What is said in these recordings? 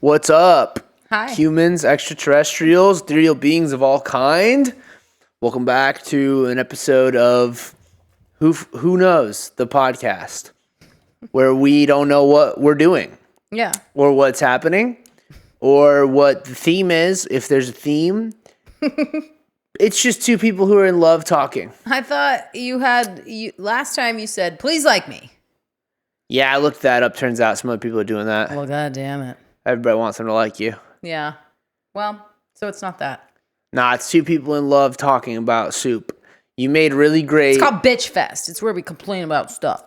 What's up? Hi. Humans, extraterrestrials, ethereal beings of all kind. Welcome back to an episode of Who Knows, the podcast, where we don't know what we're doing. Yeah. Or what's happening, or what the theme is, if there's a theme. It's just two people who are in love talking. I thought last time you said, please like me. Yeah, I looked that up. Turns out some other people are doing that. Well, God damn it. Everybody wants them to like you. Yeah. Well, so it's not that. Nah, it's two people in love talking about soup. You made really great... It's called Bitch Fest. It's where we complain about stuff.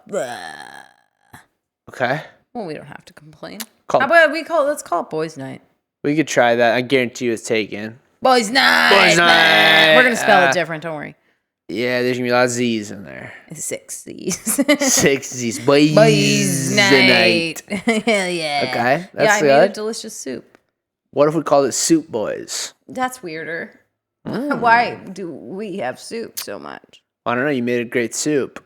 Okay. Well, we don't have to complain. How about let's call it Boys Night. We could try that. I guarantee you it's taken. Boys Night. Boys Night. We're going to spell it different. Don't worry. Yeah, there's going to be a lot of Z's in there. 6 Z's. 6 Z's. Boys Night. Hell yeah. Okay. That's good. I made a delicious soup. What if we called it Soup Boys? That's weirder. Why do we have soup so much? I don't know. You made a great soup.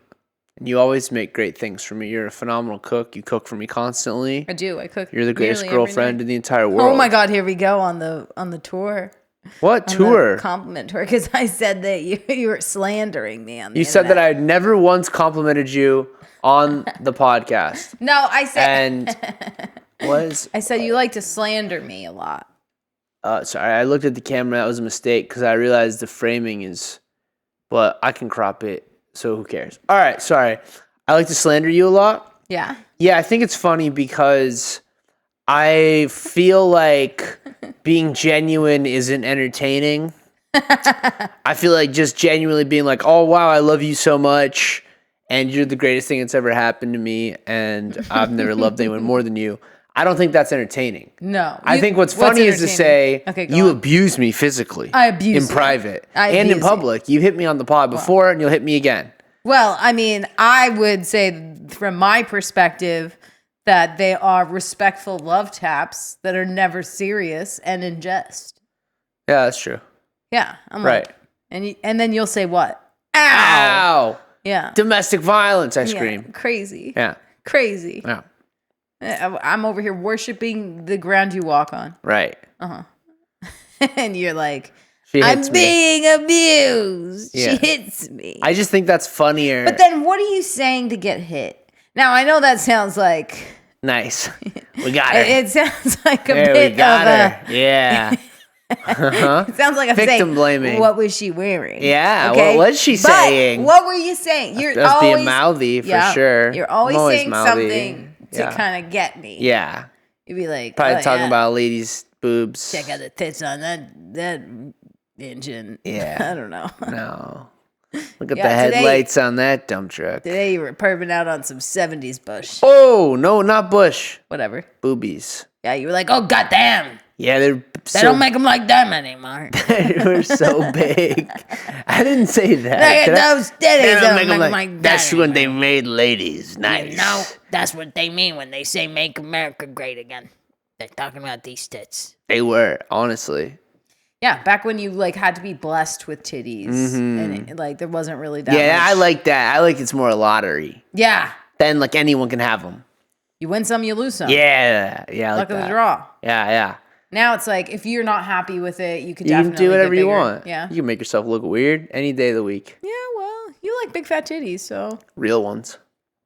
And you always make great things for me. You're a phenomenal cook. You cook for me constantly. I do. I cook. You're the greatest girlfriend in the entire world. Oh my God! Here we go on the tour. What tour? Compliment tour, because I said that you were slandering me on the internet. Said that I never once complimented you on the podcast. No, I said. And I said you like to slander me a lot. Sorry, I looked at the camera. That was a mistake because I realized the framing is. But I can crop it. So who cares? All right, sorry. I like to slander you a lot. Yeah. Yeah, I think it's funny because I feel like being genuine isn't entertaining. I feel like just genuinely being like, oh, wow, I love you so much, and you're the greatest thing that's ever happened to me, and I've never loved anyone more than you. I don't think that's entertaining. No. I think what's funny is to say, you abuse me physically. I abuse in private and in public. You hit me on the pod before, and you'll hit me again. Well, I mean, I would say from my perspective that they are respectful love taps that are never serious and in jest. Yeah, that's true. Yeah. I'm right. Like, and then you'll say what? Ow! Ow! Yeah. Domestic violence, I scream. Crazy. Yeah. Crazy. Yeah. I'm over here worshiping the ground you walk on. Right. Uh-huh. And you're like, I'm being abused. Yeah. She hits me. I just think that's funnier. But then what are you saying to get hit? Now, I know that sounds like... Nice. We got her. It sounds like a bit we got her. Yeah. Uh-huh. It sounds like I'm victim blaming. What was she wearing? Yeah, okay? What was she saying? What were you saying? You're always being mouthy for sure. You're always saying mouthy. Something to kind of get me. Yeah. You'd be like, probably talking about ladies' boobs. Check out the tits on that engine. Yeah. I don't know. No. Look at the headlights on that dump truck. Today you were perving out on some 70s Bush. Oh, no, not Bush. Whatever. Boobies. Yeah, you were like, oh, goddamn. Yeah, they don't make them like them anymore. They were so big. I didn't say that. Those titties don't make them like that. That's when they made ladies nice. No, that's what they mean when they say make America great again. They're talking about these tits. They were, honestly. Yeah, back when you had to be blessed with titties, and there wasn't really that. Yeah, much. I like that. I like it's more a lottery. Yeah. Then anyone can have them. You win some, you lose some. Yeah, I luck of the draw. Yeah. Now it's like if you're not happy with it, you can definitely do whatever you want. Yeah, you can make yourself look weird any day of the week. Yeah, well, you like big fat titties, so real ones.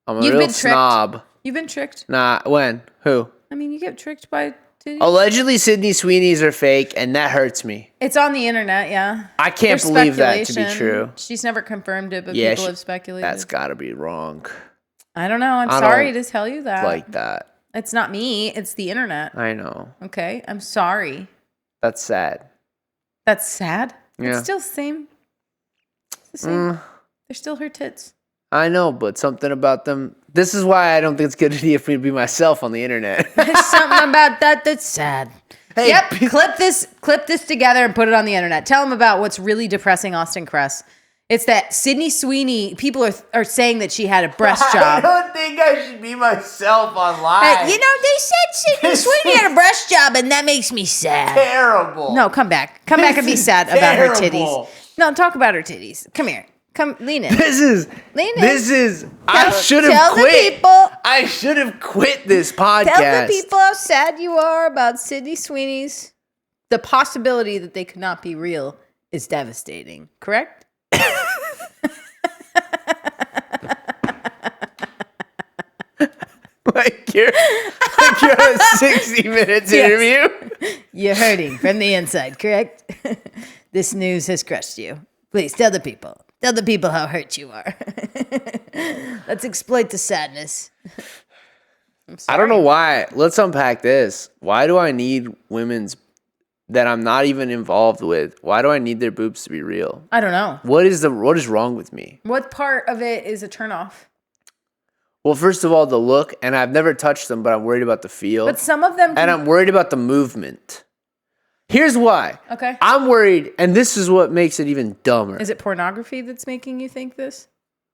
I'm a real snob. You've been tricked. Nah, when? Who? I mean, you get tricked by titties. Allegedly, Sydney Sweeney's are fake, and that hurts me. It's on the internet, yeah. I can't believe that to be true. She's never confirmed it, but people have speculated. That's got to be wrong. I don't know. I'm sorry to tell you that. Like that. It's not me. It's the internet. I know. Okay, I'm sorry. That's sad. That's sad? Yeah. It's still the same. It's the same. They're still her tits. I know, but something about them. This is why I don't think it's a good idea for me to be myself on the internet. There's something about that that's sad. Hey, yep, clip this together and put it on the internet. Tell them about what's really depressing Austin Kress. It's that Sydney Sweeney, people are saying that she had a breast job. I don't think I should be myself online. They said Sydney Sweeney had a breast job, and that makes me sad. Terrible. No, come back. Come back and be sad about her titties. No, talk about her titties. Come here. Come, lean in. This is. I should have tell quit. the people. I should have quit this podcast. Tell the people how sad you are about Sydney Sweeney's. The possibility that they could not be real is devastating. Correct? like you're on a 60 Minutes interview. You're hurting from the inside, correct? This news has crushed you. Please tell the people. Tell the people how hurt you are. Let's exploit the sadness. I don't know why. Let's unpack this. Why do I need women's that I'm not even involved with? Why do I need their boobs to be real? I don't know. What is wrong with me? What part of it is a turnoff? Well, first of all, the look, and I've never touched them, but I'm worried about the feel. But some of them and I'm worried about the movement. Here's why. Okay. I'm worried, and this is what makes it even dumber. Is it pornography that's making you think this?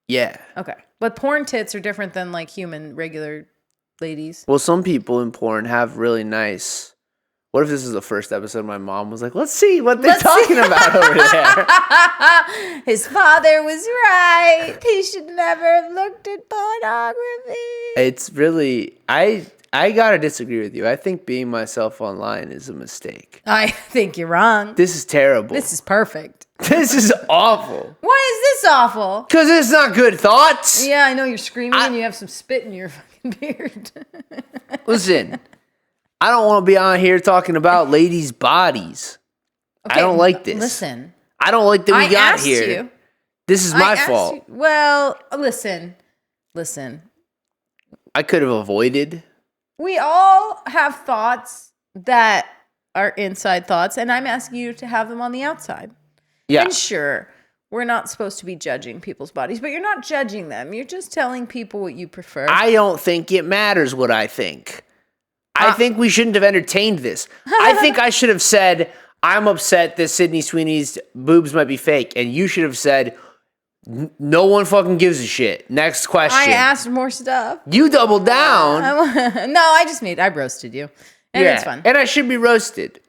Yeah. Okay. But porn tits are different than like human, regular ladies. Well, some people in porn have really nice. What if this is the first episode? My mom was like, let's see what they're talking about over there. His father was right. He should never have looked at pornography. It's really, I gotta disagree with you. I think being myself online is a mistake. I think you're wrong. This is terrible. This is perfect. This is awful. Why is this awful? Because it's not good thoughts. Yeah, I know you're screaming and you have some spit in your fucking beard. Listen, I don't want to be on here talking about ladies' bodies. Okay, I don't like this. Listen. I don't like that we got asked here. You. This is my fault. You, well, listen. I could have avoided. We all have thoughts that are inside thoughts, and I'm asking you to have them on the outside. Yeah. And sure, we're not supposed to be judging people's bodies, but you're not judging them. You're just telling people what you prefer. I don't think it matters what I think. I think we shouldn't have entertained this. I think I should have said, I'm upset that Sydney Sweeney's boobs might be fake. And you should have said, no one fucking gives a shit. Next question. I asked more stuff. You doubled down. No, I roasted you. And it's fun. And I should be roasted.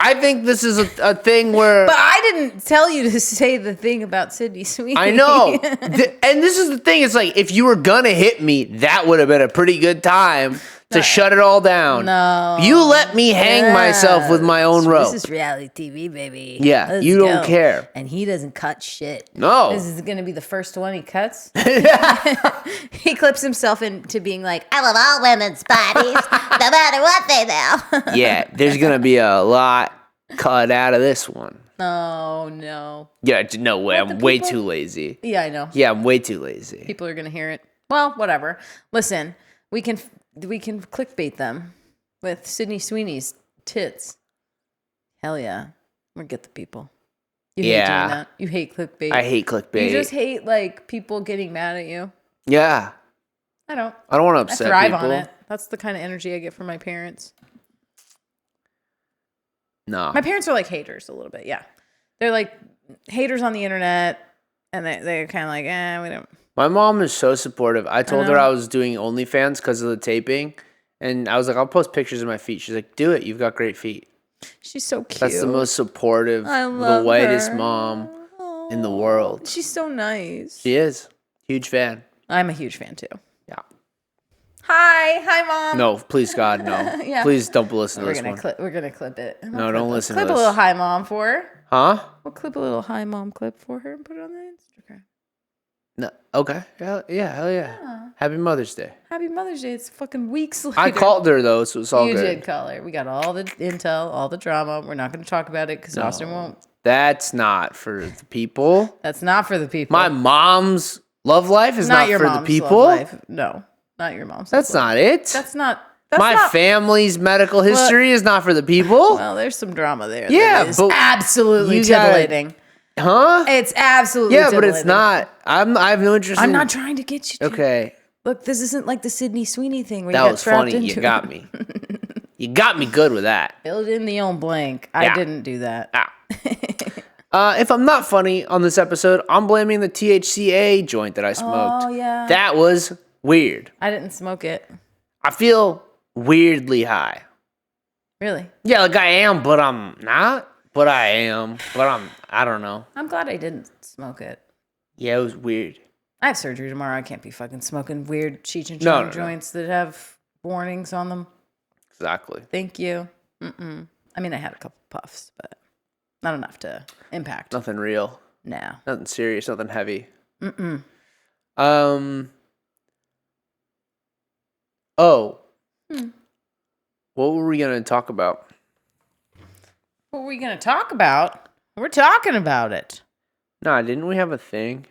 I think this is a thing where... But I didn't tell you to say the thing about Sydney Sweeney. I know. And this is the thing. It's like, if you were going to hit me, that would have been a pretty good time to shut it all down. No. You let me hang myself with my own rope. This is reality TV, baby. Yeah, Let's you go. don't care. And he doesn't cut shit. No. This is going to be the first one he cuts. He clips himself into being like, I love all women's bodies, no matter what they do. Yeah, there's going to be a lot cut out of this one. oh, no. Yeah, no way. Let the I'm way people- too lazy. Yeah, I know. Yeah, I'm way too lazy. People are going to hear it. Well, whatever. Listen, we can clickbait them with Sydney Sweeney's tits. Hell yeah. We'll get the people. You hate doing that. You hate clickbait. I hate clickbait. You just hate like people getting mad at you. Yeah. I don't. I don't want to I upset thrive people. on it. That's the kind of energy I get from my parents. No. My parents are like haters a little bit. Yeah. They're like haters on the internet. And they're kind of like, we don't. My mom is so supportive. I told her know. I was doing OnlyFans because of the taping. And I was like, I'll post pictures of my feet. She's like, do it. You've got great feet. She's so cute. That's the most supportive, I love the whitest her. mom in the world. She's so nice. She is. Huge fan. I'm a huge fan too. Yeah. Hi, mom. No, please, God, no. Yeah. Please don't listen to We're this gonna one. we're gonna clip it. No, don't listen to Clip this. a little hi mom for her. Huh? We'll clip a little hi mom clip for her and put it on the Instagram. No. Okay. Hell yeah. Happy Mother's Day. Happy Mother's Day. It's fucking weeks later. I called her, though, so it's all You good. did call her. We got all the intel, all the drama. We're not going to talk about it because Austin won't. That's not for the people. That's not for the people. My mom's love life is not your for the mom's people. love life. No, not your mom's. That's love life. not it. That's not. My family's medical history is not for the people. Well, there's some drama there. Yeah, that is but absolutely you gotta- titillating. Huh? It's absolutely Yeah, but titillating. it's not. I have no interest I'm in... not trying to get you to. Okay. Look, this isn't like the Sydney Sweeney thing where That you got was trapped funny. into You got me. You got me good with that. Filled in the own blank. Yeah. I didn't do that. If I'm not funny on this episode, I'm blaming the THCA joint that I smoked. Oh, yeah. That was weird. I didn't smoke it. I feel weirdly high. Really? Yeah, like I am, but I'm not. But I am. But I don't know. I'm glad I didn't smoke it. Yeah, it was weird. I have surgery tomorrow. I can't be fucking smoking weird Cheech and No, Chong joints that have warnings on them. Exactly. Thank you. I mean, I had a couple puffs, but not enough to impact. Nothing real. No. Nothing serious. Nothing heavy. Oh. What were we gonna talk about? What were we going to talk about? We're talking about it. Nah, didn't we have a thing?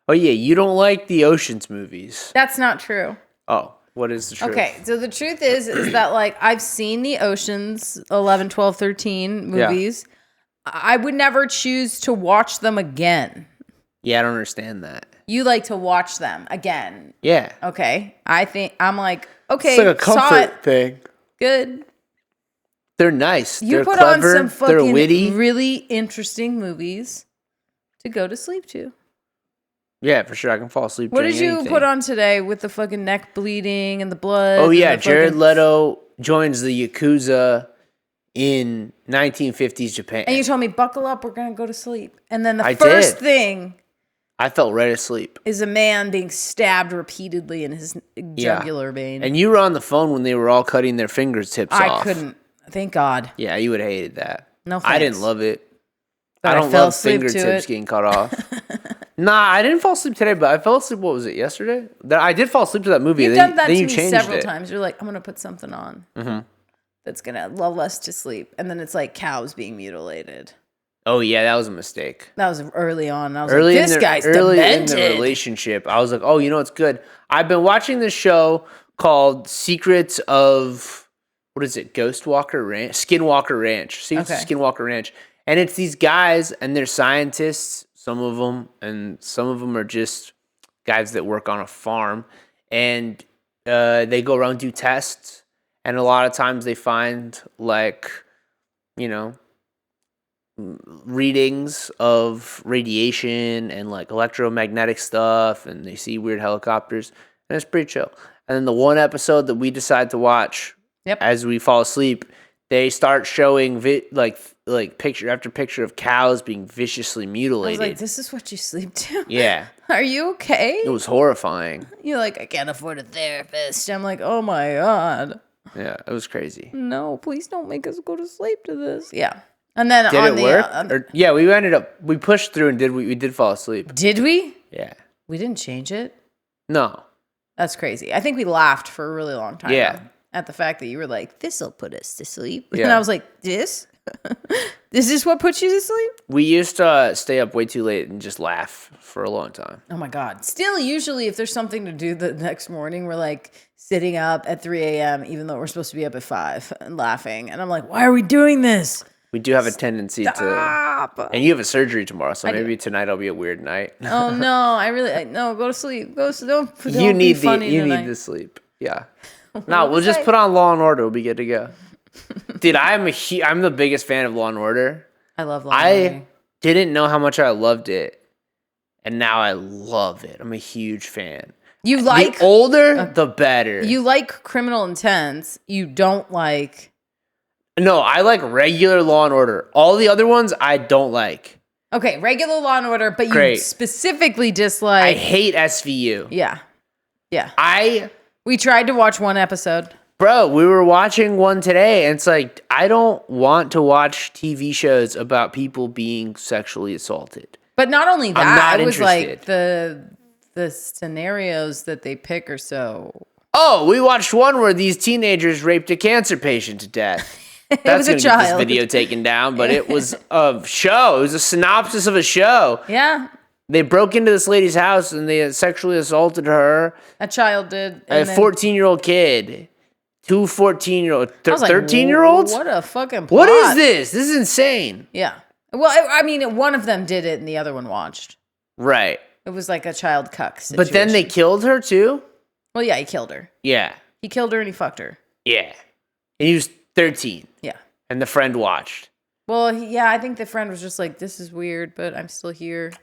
Oh yeah, you don't like the Oceans movies. That's not true. Oh, what is the truth? Okay, so the truth is that, like, I've seen the Oceans 11, 12, 13 movies. Yeah. I would never choose to watch them again. Yeah, I don't understand that. You like to watch them again. Yeah. Okay. I'm like, okay. It's like a comfort thing. Good. They're nice. You they're put clever, on some fucking they're witty. really interesting movies to go to sleep to. Yeah, for sure. I can fall asleep. What did you anything. put on today with the fucking neck bleeding and the blood? Oh yeah, Jared Leto joins the Yakuza in 1950s Japan. And you told me, buckle up, we're going to go to sleep. And then the first thing I felt right asleep. Is a man being stabbed repeatedly in his jugular vein. And you were on the phone when they were all cutting their fingertips off. I couldn't. Thank God. Yeah, you would have hated that. No thanks. I didn't love it. But I don't love fingertips getting cut off. Nah, I didn't fall asleep today, but I fell asleep, what was it, yesterday? I did fall asleep to that movie. You've done that to me changed several times. You're like, I'm going to put something on that's going to lull us to sleep. And then it's like cows being mutilated. Oh, yeah, that was a mistake. That was early on. I was like, this guy's demented. In the relationship, I was like, oh, you know what's good? I've been watching this show called Secrets of, what is it, Skinwalker Ranch? Secrets of Skinwalker Ranch. And it's these guys, and they're scientists, some of them, and some of them are just guys that work on a farm. And they go around and do tests, and a lot of times they find, like, you know, readings of radiation and like electromagnetic stuff, and they see weird helicopters, and it's pretty chill. And then the one episode that we decide to watch as we fall asleep, they start showing like picture after picture of cows being viciously mutilated. I was like, this is what you sleep to? Yeah. Are you okay? It was horrifying. You're like, I can't afford a therapist. I'm like, oh my God. Yeah, it was crazy. No, please don't make us go to sleep to this. Yeah. And then did it work? Yeah, we pushed through and we did fall asleep. Did we? Yeah. We didn't change it? No. That's crazy. I think we laughed for a really long time. Yeah. At the fact that you were like, this'll put us to sleep. Yeah. And I was like, this? Is this what puts you to sleep? We used to stay up way too late and just laugh for a long time. Oh my God. Still, usually if there's something to do the next morning, we're like sitting up at 3 a.m., even though we're supposed to be up at 5 and laughing. And I'm like, why are we doing this? We do have a tendency to, and you have a surgery tomorrow, so maybe tonight will be a weird night. Oh no, no, go to sleep. Don't you need be funny you tonight. need to sleep. Yeah. No, we'll just put on Law and Order. We'll be good to go. Dude, I'm the biggest fan of Law and Order. I love Law and Order. I didn't know how much I loved it, and now I love it. I'm a huge fan. You like the older, the better. You like Criminal Intense. You don't like. No, I like regular Law and Order. All the other ones I don't like. Okay, regular Law and Order, but you specifically dislike. I hate SVU. Yeah. We tried to watch one episode. Bro, we were watching one today, and it's like, I don't want to watch TV shows about people being sexually assaulted. But not only that, I'm not it was interested. like the scenarios that they pick are so. Oh, we watched one where these teenagers raped a cancer patient to death. That's was a child. Get this video taken down, but it was a show. It was a synopsis of a show. Yeah. They broke into this lady's house and they sexually assaulted her. A child did. A 14-year-old kid. Two 14-year-old, 13-year-olds? What a fucking plot. What is this? This is insane. Yeah. Well, I mean, one of them did it and the other one watched. Right. It was like a child cuck situation. But then they killed her too? Well, yeah, he killed her. Yeah. He killed her and he fucked her. Yeah. And he was 13. Yeah. And the friend watched. Well, I think the friend was just like, this is weird, but I'm still here.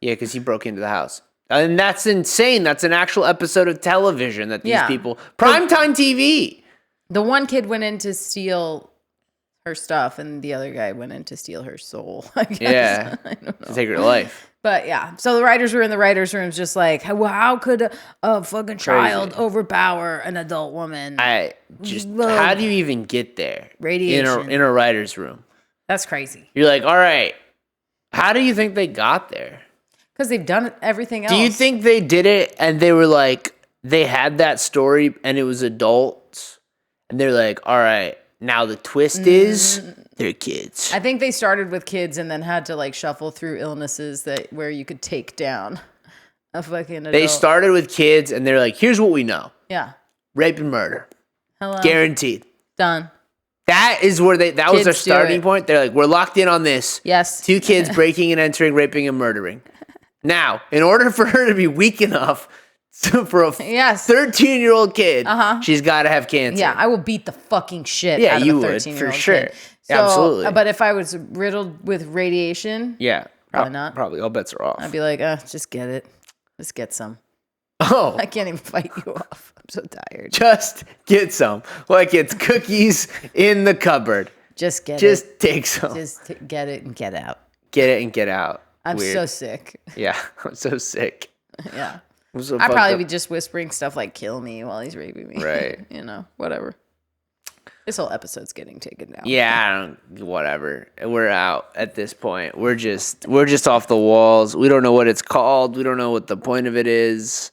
Yeah, because he broke into the house. And that's insane. That's an actual episode of television that these people... Primetime TV! The one kid went in to steal her stuff, and the other guy went in to steal her soul. I guess. Yeah. I don't know. To take her life. But yeah, so the writers were in the writers' rooms, just like, how could a fucking child overpower an adult woman? How do you even get there? Radiation. In a writer's room. That's crazy. You're like, all right, how do you think they got there? Because they've done everything else. Do you think they did it and they were like, they had that story and it was adults and they're like, all right, now the twist is they're kids. I think they started with kids and then had to like shuffle through illnesses where you could take down a fucking adult. They started with kids and they're like, here's what we know. Yeah. Rape and murder. Hello. Guaranteed. Done. That is where that was their Kids do starting it. point. They're like, we're locked in on this. Yes. 2 kids breaking and entering, raping and murdering. Now, in order for her to be weak enough for a 13-year-old kid, she's got to have cancer. Yeah, I will beat the fucking shit out of a 13-year-old for sure. kid. So, Absolutely. But if I was riddled with radiation, probably not. Probably all bets are off. I'd be like, just get it. Just get some. Oh, I can't even fight you off. I'm so tired. just get some. Like it's cookies in the cupboard. Just get it. Just take some. Just get it and get out. Get it and get out. I'm Weird. so sick. Yeah, I'm so sick. Yeah. I'm so I'd fucked probably up. be just whispering stuff like "kill me" while he's raping me. Right. Whatever. This whole episode's getting taken down. Yeah, whatever. We're out at this point. We're just off the walls. We don't know what it's called. We don't know what the point of it is.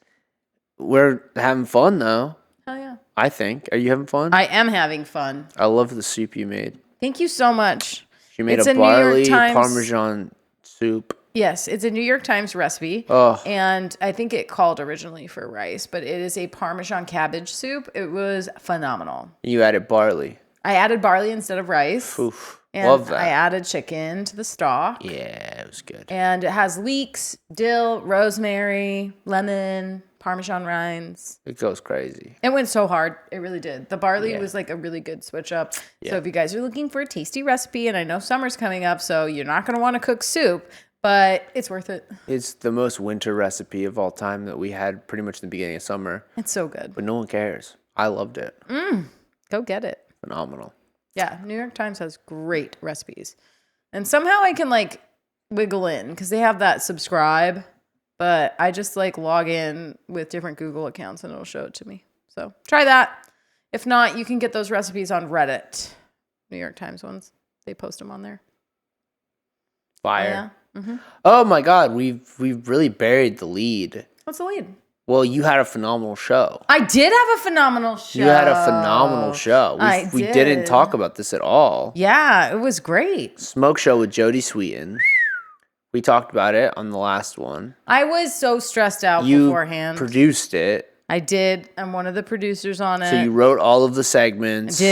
We're having fun though. Hell yeah. I think. Are you having fun? I am having fun. I love the soup you made. Thank you so much. She made It's a a New York barley Times- Parmesan soup. Yes, it's a New York Times recipe. Oh. And I think it called originally for rice, but it is a Parmesan cabbage soup. It was phenomenal. You added barley. I added barley instead of rice. Oof. And Love that. I added chicken to the stock. Yeah, it was good. And it has leeks, dill, rosemary, lemon, Parmesan rinds. It goes crazy. It went so hard. It really did. The barley Yeah. was like a really good switch up. Yeah. So if you guys are looking for a tasty recipe, and I know summer's coming up, so you're not going to want to cook soup, but it's worth it. It's the most winter recipe of all time that we had pretty much in the beginning of summer, It's so good. but no one cares. I loved it. Go get it. Phenomenal. Yeah, New York Times has great recipes. And somehow I can like wiggle in because they have that subscribe, but I just like log in with different Google accounts and it'll show it to me. So try that. If not, you can get those recipes on Reddit. New York Times ones. They post them on there. Fire. Oh, yeah. Oh my God, we've really buried the lead. What's the lead? Well, you had a phenomenal show. I did have a phenomenal show. You had a phenomenal show. We didn't did. talk about this at all. Yeah, it was great. Smoke show with Jodie Sweetin. We talked about it on the last one. I was so stressed out You beforehand. produced it. I did. I'm one of the producers on it. So you wrote all of the segments.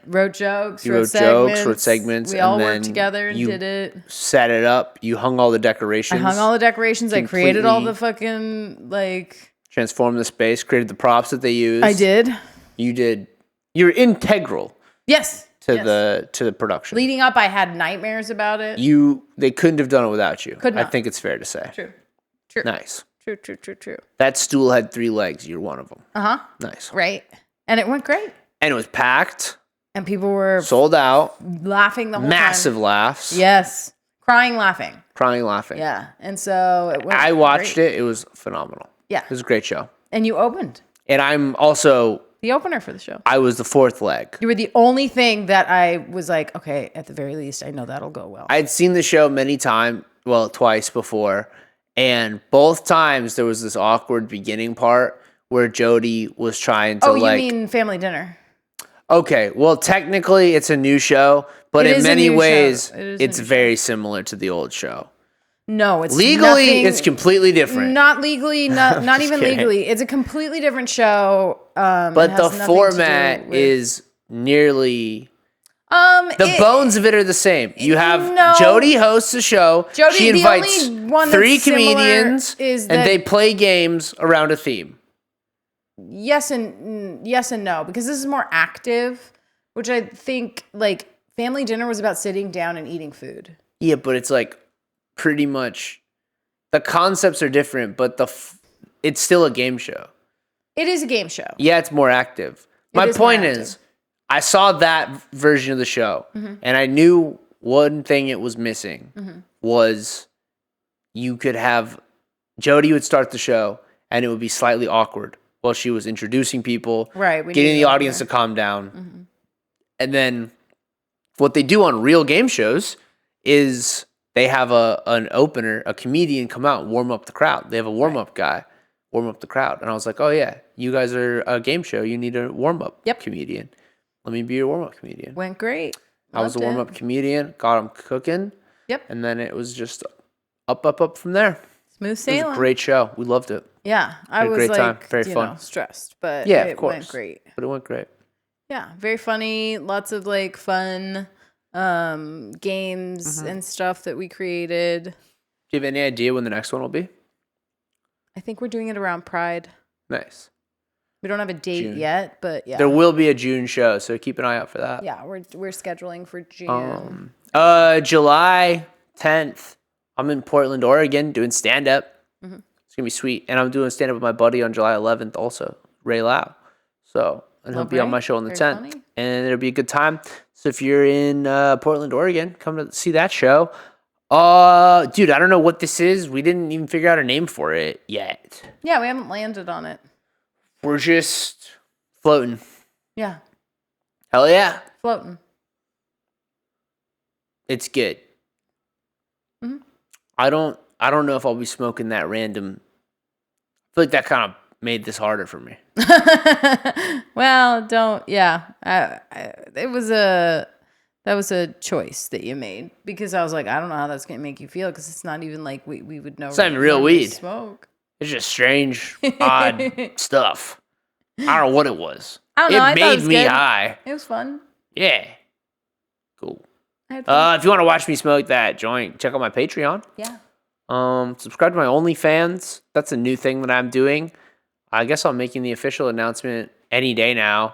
Wrote jokes, You wrote wrote segments. jokes, wrote segments, We and all then worked together and you did it. Set it up. You hung all the I decorations. hung all the decorations. I created all the Completely- fucking like. Transformed the space. Created the props that they used. I did. You did. You're integral Yes. to Yes. the production. Leading up, I had nightmares about it. They couldn't have done it without you. Could I not. think it's fair to say. True. Nice. True. That stool had 3 legs. You're one of them. Uh huh. Nice. Right. And it went great. And it was packed, And people were sold out, laughing the whole massive time. laughs, Yes. Crying, laughing. crying, laughing. Yeah. And so it went I watched great. it. It was phenomenal. Yeah. It was a great show. And you opened And I'm also, the opener for the show. I was the 4th leg. You were the only thing that I was like, okay, at the very least, I know that'll go well. I'd seen the show many times, well, twice before. And both times there was this awkward beginning part where Jodie was trying to you mean Family Dinner? Okay, well, technically it's a new show, but It in is a many new ways show. It is a it's new very similar to the old show. No, it's Legally, nothing- it's completely different. Not legally, not Just even kidding. legally. It's a completely different show. It But has the nothing to format do with- is nearly the bones of it are the same. You have No. Jodie hosts a show. Jodie- she the invites only one 3 that's similar comedians, is and that- they play games around a theme. yes and no, because this is more active, which I think like Family Dinner was about sitting down and eating food. Yeah, but it's like pretty much the concepts are different, but it's still a game show. It is a game show. Yeah, it's more active. My is more point active. is, I saw that version of the show, and I knew one thing it was missing was you could have Jody would start the show, and it would be slightly awkward while she was introducing people, Right. getting the audience to calm down. And then what they do on real game shows is they have an opener, a comedian come out and warm up the crowd. They have a warm-up guy warm up the crowd. And I was like, oh, yeah, you guys are a game show. You need a warm-up comedian. Let me be your warm-up comedian. Went great. I was a warm-up comedian, got them cooking. Yep. And then it was just up from there. Smooth sailing. It was a great show. We loved it. Yeah. I was great like, time. Very fun. Stressed, but Yeah, it of course. went great. But it went great. Yeah. Very funny. Lots of like fun games and stuff that we created. Do you have any idea when the next one will be? I think we're doing it around Pride. Nice. We don't have a date June. yet, but yeah. There will be a June show, so keep an eye out for that. Yeah, we're scheduling for June. July 10th, I'm in Portland, Oregon, doing stand-up. It's going to be sweet. And I'm doing stand-up with my buddy on July 11th also, Ray Lau. So, and he'll be on my show on the 10th. Funny. And it'll be a good time. So if you're in Portland, Oregon, come to see that show. Dude, I don't know what this is. We didn't even figure out a name for it yet. Yeah, we haven't landed on it. We're just floating. Yeah, Hell yeah. floating. It's good. I don't know if I'll be smoking that random. I feel like that kind of made this harder for me. Well, don't. Yeah, that was a choice that you made because I was like, I don't know how that's gonna make you feel because it's not even like we would know. It's not even real weed. Smoke. It's just strange, odd stuff. I don't know what it was. I don't know. I It thought made it was me good. high. It was fun. Yeah. Cool. I had fun. If you want to watch me smoke that joint, check out my Patreon. Yeah. Subscribe to my OnlyFans. That's a new thing that I'm doing. I guess I'm making the official announcement any day now.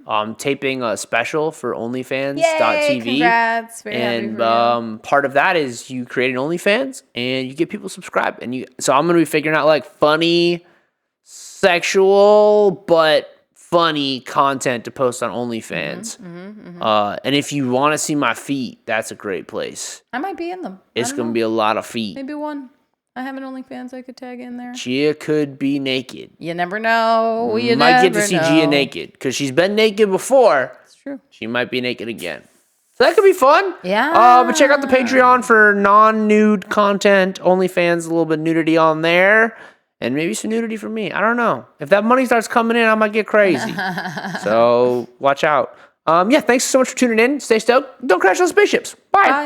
I'm taping a special for OnlyFans.tv. Congrats. Very happy And for you. part of that is you create an OnlyFans and you get people subscribed. So I'm going to be figuring out like funny, sexual, but funny content to post on OnlyFans. And if you want to see my feet, that's a great place. I might be in them. It's going to be a lot of feet. Maybe one. I have an OnlyFans I could tag in there. Gia could be naked. You never know. You might never get to see know. Gia naked because she's been naked before. It's true. She might be naked again. So that could be fun. Yeah. But check out the Patreon for non-nude content. OnlyFans, a little bit of nudity on there. And maybe some nudity for me. I don't know. If that money starts coming in, I might get crazy. So watch out. Thanks so much for tuning in. Stay stoked. Don't crash those spaceships. Bye. Bye.